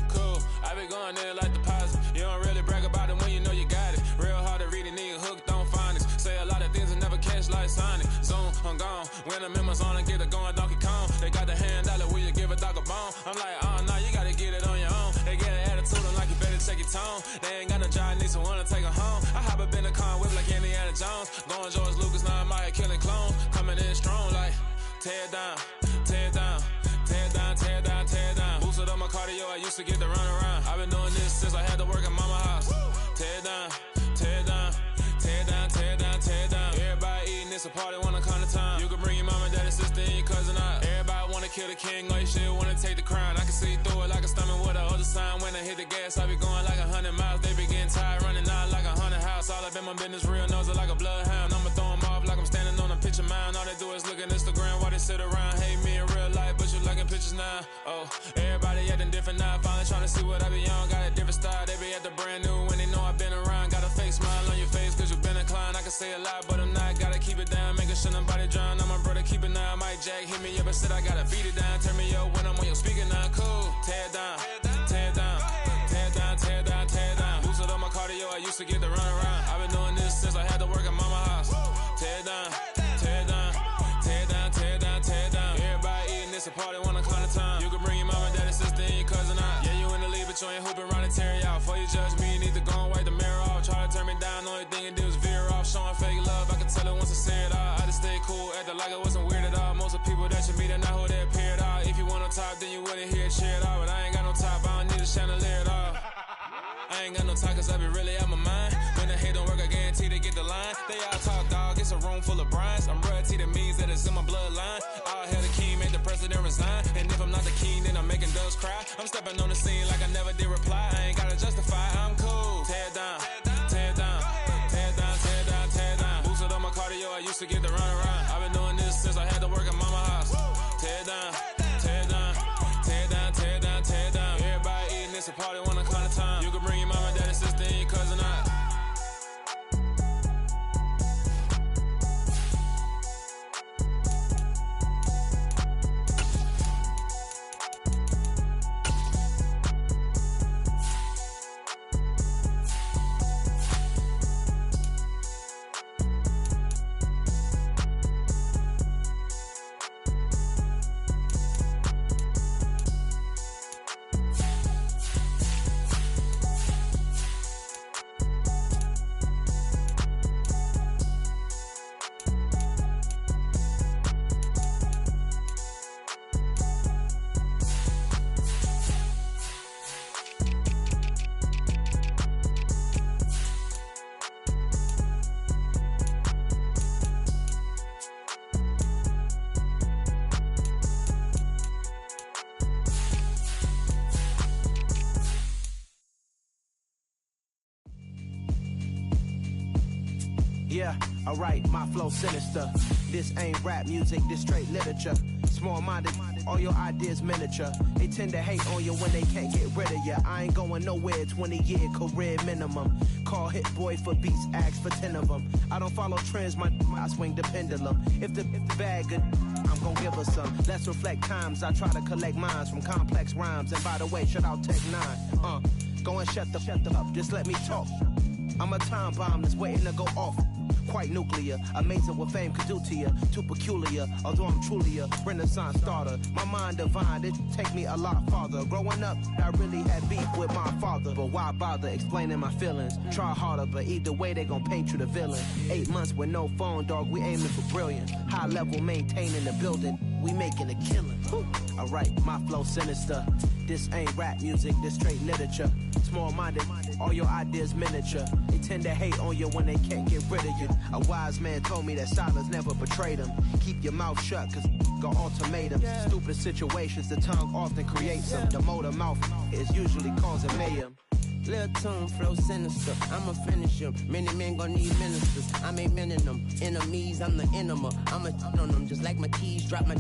Cool. I been going there like deposit. You don't really brag about it when you know you got it. Real hard to read a nigga hooked on phonics. Say a lot of things and never catch like Sonic. Zone, I'm gone. When the members on and get it going Donkey Kong. They got the hand dollar, will you give a dog a bone? I'm like, oh no, you gotta get it on your own. They get an attitude, I'm like, you better check your tone. They ain't got no job, need someone to take her home. I hop up in the car, whip like Indiana Jones. Going George Lucas, now I'm out here killing clones. Coming in strong like, tear down, tear down. Tear down, tear down, tear down. Boosted up my cardio, I used to get to run around. I've been doing this since I had to work at mama house. Tear down, tear down, tear down, tear down, tear down. Everybody eating, it's a party, wanna come to time. You can bring your mama, daddy, sister, and your cousin out. Everybody wanna kill the king, or you shit wanna take the crown. I can see through it like a stomach with a other sign. When I hit the gas, I be going like 100 miles. They be getting tired, running out like 100 house. All up in my business, real nose it like a bloodhound. I'ma throw them off like I'm standing on a picture mound. All they do is look at Instagram while they sit around. Hate me in real life, but you liking pictures now. Oh, everybody acting different now. Finally trying to see what I be on. Got a different style, they be at the brand new when they know I've been around. Got a fake smile on your face cause you been inclined. I can say a lot, but I'm not. Gotta keep it down, making sure nobody drown. I'm my brother, keep it now. Mike Jack hit me up and said I gotta beat it down. Turn me up when I'm on your speaker now. Cool, tear down, tear down, tear down, tear down, tear down. Boosted up my cardio, I used to get to run around. I've been doing this since I had to work at mama house. Tear down, tear down, tear down, tear down, tear down. Everybody eating, it's a party, wanna climb the time. You can bring your mama, daddy, sister, and your cousin out. Yeah, you in the lead, but you ain't hooping around and tear out. Before you judge me, you need to go and wipe the mirror off. Try to turn me down, only thing you do is veer off. Showing fake love, I can tell it once I say it all. I just stay cool, acting like I wasn't weird at all. Most of the people that you meet are not who they appear at all. If you want on top, then you wouldn't hear it cheer at all. But I ain't got no top, I don't need a chandelier at all. I ain't got no time cause I be really out my mind. When the hate don't work, I guarantee they get the line. They all talk dog, it's a room full of brines. I'm royalty, that means that it's in my bloodline. All hail the king, make the president resign. And if I'm not the king, then I'm making doves cry. I'm stepping on the scene like I never did reply. I ain't gotta justify, I'm cool. Tear down, tear down, tear down, tear down, tear down. Boosted up my cardio, I used to get to run around. I've been doing this since I had to work at mama house. Tear down, tear down, tear down, tear down, tear down. Everybody eating, it's a party, wanna climb the time. You can bring your mama, daddy, sister, and your cousin out. Yeah, alright, my flow sinister. This ain't rap music, this straight literature. Small-minded, all your ideas miniature. They tend to hate on you when they can't get rid of you. I ain't going nowhere, 20-year career minimum. Call Hit Boy for beats, ask for 10 of them. I don't follow trends, I swing the pendulum. If the bag good, I'm gonna give her some. Let's reflect times, I try to collect minds from complex rhymes. And by the way, shout out Tech 9. Go and shut the up, just let me talk. I'm a time bomb that's waiting to go off. Quite nuclear, amazing what fame could do to you. Too peculiar, although I'm truly a renaissance starter. My mind divine, it take me a lot farther. Growing up, I really had beef with my father. But why bother explaining my feelings? Try harder, but either way they gon' paint you the villain. 8 months with no phone, dog, we aiming for brilliance. High level maintaining the building, we making a killing. Alright, my flow sinister. This ain't rap music, this straight literature. Small-minded, all your ideas miniature. They tend to hate on you when they can't get rid of you. A wise man told me that silence never betrayed him. Keep your mouth shut, cause got ultimatums. Stupid situations, the tongue often creates them. The motor mouth is usually causing mayhem. Lil' tune, flow sinister, I'ma finish him. Many men gon' need ministers, I'm a men in them. Enemies, I'm the enema, I'ma on them. Just like my keys, drop my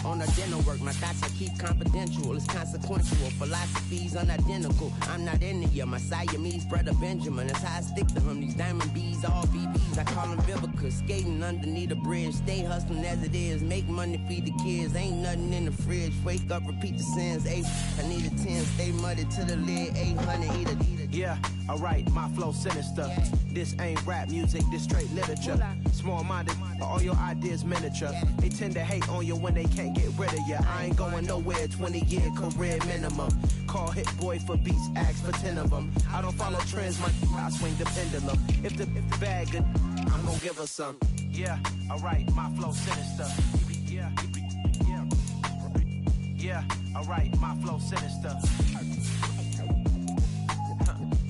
on the dinner work. My thoughts I keep confidential, it's consequential. Philosophies unidentical, I'm not into you. My Siamese brother Benjamin, that's how I stick to him. These diamond bees, all BBs, I call them Vivica. Skating underneath a bridge, stay hustling as it is. Make money, feed the kids, ain't nothing in the fridge. Wake up, repeat the sins, 8, I need a 10. Stay muddy to the lid, 800, eat a. Yeah, alright, my flow sinister. This ain't rap music, this straight literature. Small-minded, all your ideas miniature. They tend to hate on you when they can't get rid of you. I ain't going nowhere, 20-year career minimum. Call Hit Boy for beats, ask for 10 of them. I don't follow trends, I swing the pendulum. If the bag good, I'm gonna give her some. Yeah, alright, my flow sinister. Yeah, alright, my flow sinister.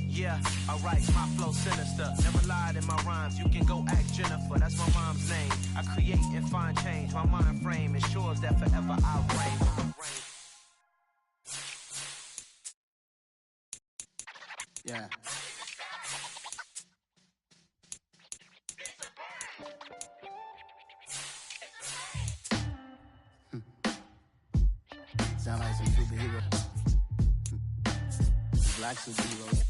Yeah, alright, my flow sinister. Never lied in my rhymes, you can go ask Jennifer, that's my mom's name. I create and find change, my mind frame ensures that forever I'll reign. Yeah. Sound like some superheroes. Black superheroes.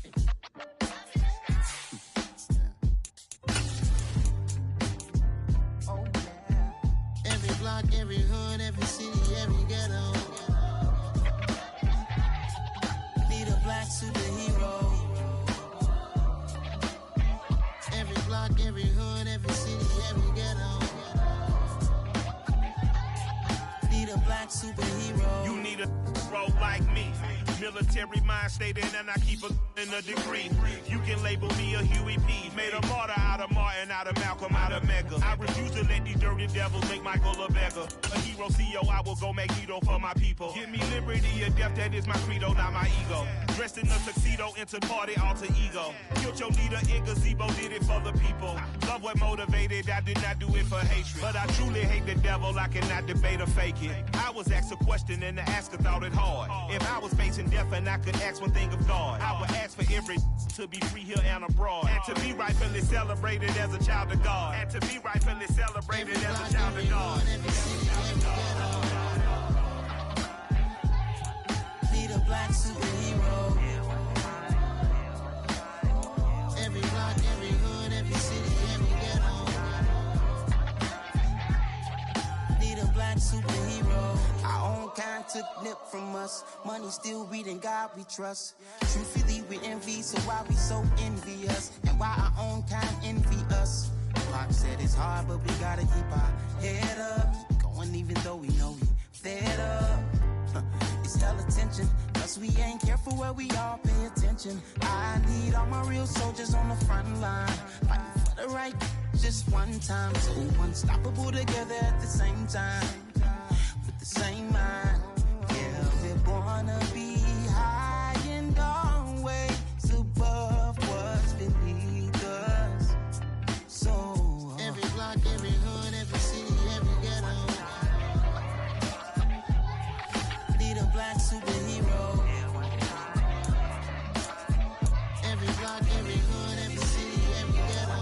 Every block, every hood, every city, every ghetto. Need a black superhero. Every block, every hood, every city, every ghetto. Need a black superhero. You need a bro like me. Military mind stated, and I keep in a degree. You can label me a Huey P. Made a martyr out of Martin, out of Malcolm, out of Mega. I refuse to let these dirty devils make Michael a beggar. A hero CEO, I will go Magneto for my people. Give me liberty or death, that is my credo, not my ego. Dressed in a tuxedo, into party, alter ego. Killed your leader in gazebo, did it for the people. Love what motivated, I did not do it for hatred. But I truly hate the devil, I cannot debate or fake it. I was asked a question and the asker thought it hard. If I was facing death and I could ask one thing of God, I would ask for every to be free here and abroad, and to be rightfully celebrated as a child of God, and to be rightfully celebrated as a child of God. Need a black superhero. Every block, every hood, every city, every ghetto. Need a black superhero. Our own kind took nip from us. Money still reading, God we trust. Truthfully we envy, so why we so envious? And why our own kind envy us? Pac said it's hard, but we gotta keep our head up. Going even though we know we fed up. It's hell attention, cause we ain't careful where we all pay attention. I need all my real soldiers on the front line, fighting for the right just one time. So unstoppable together at the same time, with the same mind. Yeah, we're gonna be high and always above what's beneath us. So every block, every hood, every city, every ghetto. Need a black superhero. Every block, every hood, every city, every ghetto.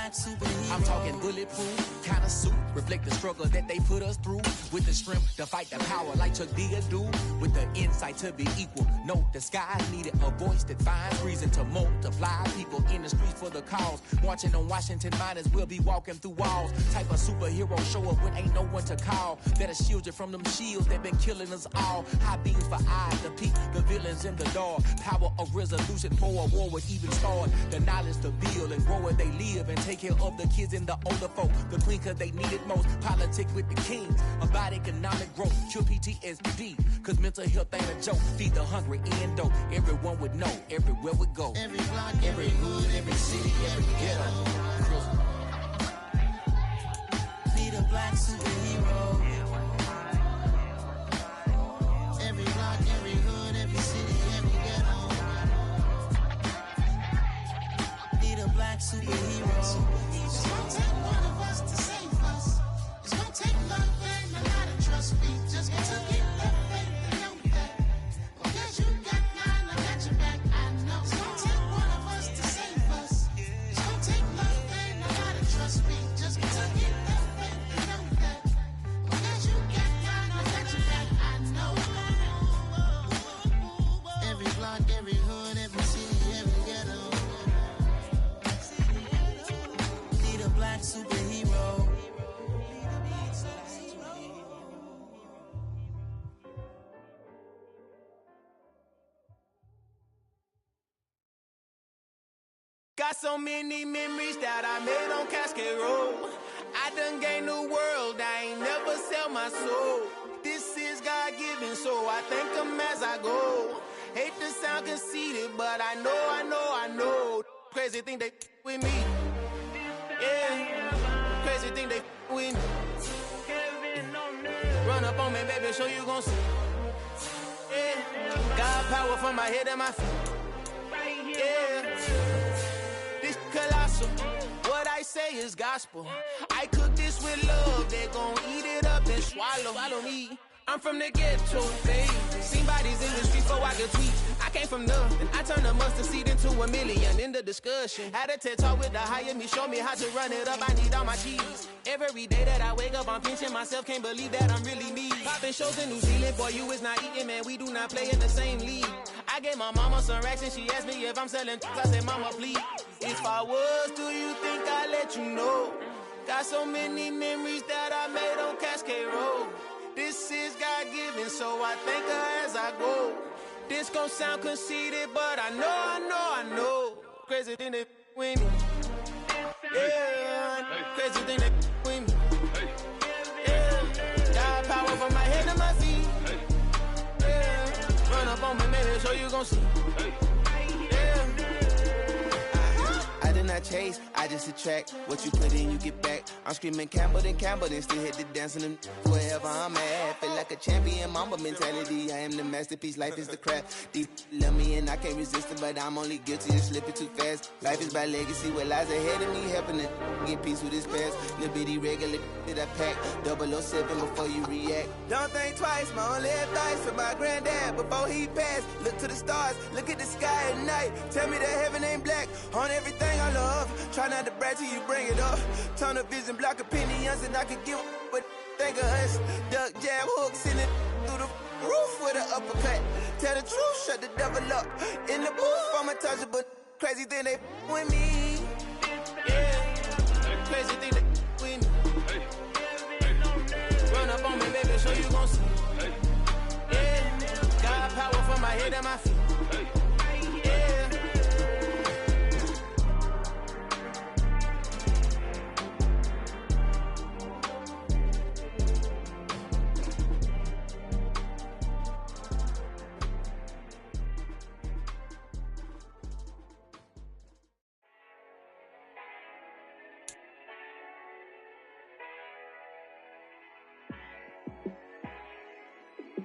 black superhero. I'm talking bulletproof, kind of suit, reflect the struggle that they put us through. With the strength to fight the power like Chuck D do. With the insight to be equal, no disguise needed. A voice that finds reason to multiply. People in the streets for the cause. Marching on Washington miners, we'll be walking through walls. Type of superhero show up when ain't no one to call. That'll shield you from them shields that been killing us all. High beams for eyes to peek the villains in the dark. Power of resolution for a war would even start. The knowledge to build and grow where they live and take care of the kids and the older folk. The queen cause they need it most. Politic with the kings. About economic growth. Cure PTSD. Cause mental health ain't a joke. Feed the hungry and dope. Everyone would know. Everywhere we go. Every block, every hood, every city, every ghetto. Be the black superhero. Every block, every hood, every city, every ghetto. Be the black superhero. It's gonna take one of us to save us. It's gonna take love and a lot of trust. We just got to get love faith and know that. Because you got mine, I got your back, I know. It's gonna take one of us to save us. It's gonna take love and a lot of trust. We just got to get love faith and know that. Because you got mine, I got your back, I know. Every block, every hood, every city, every ghetto. Be the black superhero. Got so many memories that I made on Cascade Road. I done gained the world, I ain't never sell my soul. This is God-given, so I thank him as I go. Hate to sound conceited, but I know. Crazy thing they with me. Yeah, crazy thing they with me. Run up on me, baby, so you gon' see. Yeah, God power from my head and my feet. Yeah. This colossal, what I say is gospel. I cook this with love, they gon' eat it up and swallow me. I'm from the ghetto, baby. Seen bodies in the street before I could tweet. I came from nothing, I turned a mustard seed into a million. In the discussion, had a TED talk with the higher me, show me how to run it up. I need all my cheese. Every day that I wake up, I'm pinching myself, can't believe that I'm really me. Popping shows in New Zealand, boy, you is not eating, man. We do not play in the same league. I gave my mama some racks and she asked me if I'm selling. I said, mama, please. If I was, do you think I'd let you know? Got so many memories that I made on Cascade Road. This is God-given, so I thank her as I go. This gon' sound conceited, but I know. Crazy thing they with me. Yeah, crazy thing they with me. Yeah, God power from my head to my feet. Yeah, run up on me, maybe, so you gon' see. I did not chase, I just attract. What you put in, you get back. I'm screaming Campbell, then still hit the dancing and wherever I'm at. Feel like a champion, mamba mentality. I am the masterpiece, life is the crap. Deep love me and I can't resist it, but I'm only guilty of slipping too fast. Life is by legacy, what lies ahead of me, helping to get peace with this past. Little bitty regular that I pack, 007 before you react. Don't think twice, my only advice for my granddad before he passed. Look to the stars, look at the sky at night. Tell me that heaven ain't black on everything I love. Try not to brag till you bring it up. Tunnel vision, block opinions, and I could give but think of us. Duck, jab, hooks in it through the roof with an uppercut. Tell the truth, shut the devil up. In the booth, I'm untouchable. Crazy thing they with me. Yeah, crazy thing they with me. Run up on me, baby, so you gon' see. Yeah, God power from my head and my feet.